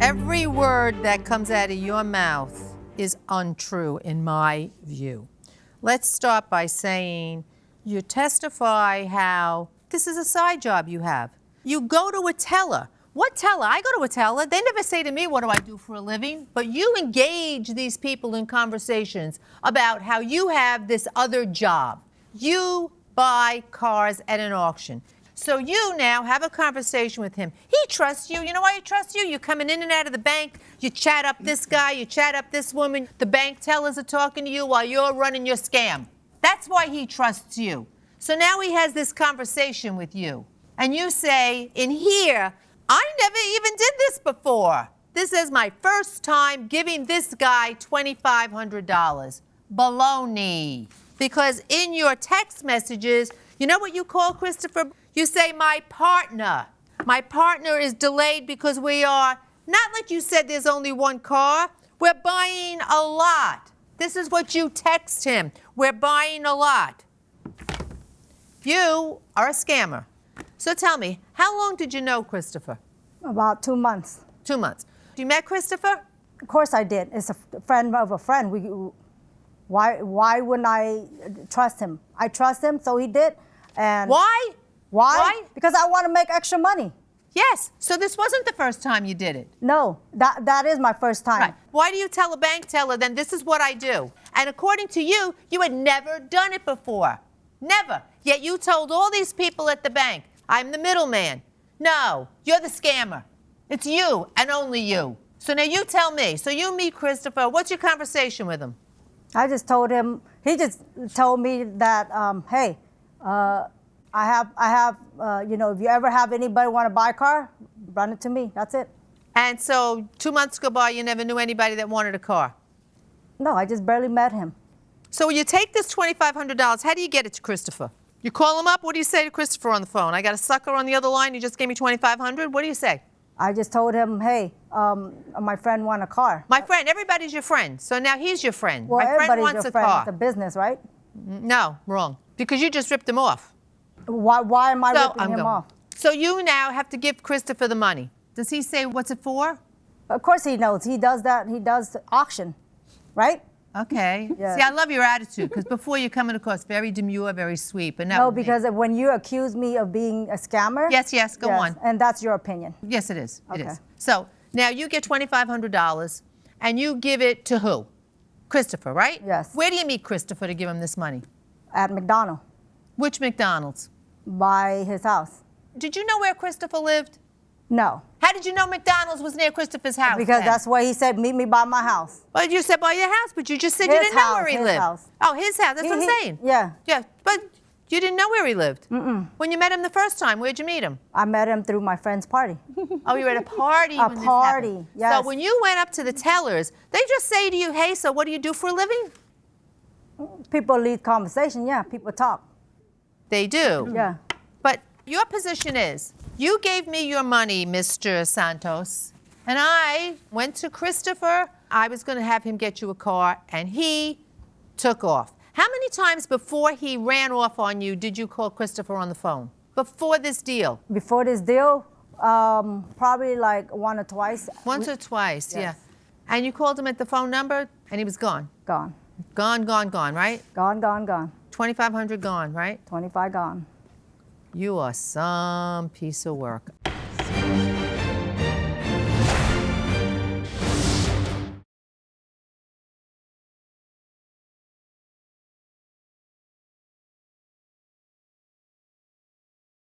Every word that comes out of your mouth is untrue in my view. Let's start by saying you testify how this is a side job you have. You go to a teller. What teller? I go to a teller. They never say to me, what do I do for a living? But you engage these people in conversations about how you have this other job. You buy cars at an auction. So you now have a conversation with him. He trusts you. You know why he trusts you? You're coming in and out of the bank. You chat up this guy. You chat up this woman. The bank tellers are talking to you while you're running your scam. That's why he trusts you. So now he has this conversation with you. And you say, in here, I never even did this before. This is my first time giving this guy $2,500. Baloney. Because in your text messages, you know what you call Christopher? You say, my partner. My partner is delayed because we are, not like you said there's only one car. We're buying a lot. This is what you text him. We're buying a lot. You are a scammer. So tell me, how long did you know Christopher? About 2 months. 2 months. You met Christopher? Of course I did. It's a friend of a friend. Why wouldn't I trust him? I trust him, so he did. And Why? Why? Because I want to make extra money. Yes. So this wasn't the first time you did it. No, that is my first time. Right. Why do you tell a bank teller then this is what I do? And according to you, you had never done it before. Never. Yet you told all these people at the bank, I'm the middleman. No, you're the scammer. It's you and only you. So now you tell me. So you meet Christopher. What's your conversation with him? I just told him, he just told me that, hey, I have, if you ever have anybody want to buy a car, run it to me. That's it. And so 2 months go by, you never knew anybody that wanted a car? No, I just barely met him. So when you take this $2,500, how do you get it to Christopher? You call him up. What do you say to Christopher on the phone? I got a sucker on the other line. You just gave me $2,500. What do you say? I just told him, hey, my friend want a car. My friend. Everybody's your friend. So now he's your friend. Well, my friend everybody's wants your a friend. car. It's a business, right? No, wrong. Because you just ripped him off. Why am I ripping him off? So you now have to give Christopher the money. Does he say what's it for? Of course he knows. He does that. He does auction, right? Okay. Yeah. See, I love your attitude because before you're coming across very demure, very sweet, but No, because when you accuse me of being a scammer. Yes, go on. And that's your opinion. Yes, it is. Okay. It is. So now you get $2,500 and you give it to who? Christopher, right? Yes. Where do you meet Christopher to give him this money? At McDonald's. Which McDonald's? By his house. Did you know where Christopher lived? No. How did you know McDonald's was near Christopher's house? Because then? that's why he said, meet me by my house. Well, you said by your house, but you just said you His didn't know house, where he his lived. house. Oh, his house. That's what I'm saying. Yeah. Yeah, but you didn't know where he lived. Mm-mm. When you met him the first time, where'd you meet him? I met him through my friend's party. Oh, you were at a party A when this party, happened. yes. So when you went up to the tellers, they just say to you, hey, so what do you do for a living? People lead conversation, yeah. People talk. They do. Yeah. But your position is, you gave me your money, Mr. Santos, and I went to Christopher. I was going to have him get you a car, and he took off. How many times before he ran off on you did you call Christopher on the phone? Before this deal? Before this deal, probably like one or twice. Once or twice, Yes. yeah. And you called him at the phone number, and he was gone. Gone. Gone, right? Gone, gone, gone. 2,500 gone, right? 25 gone. You are some piece of work.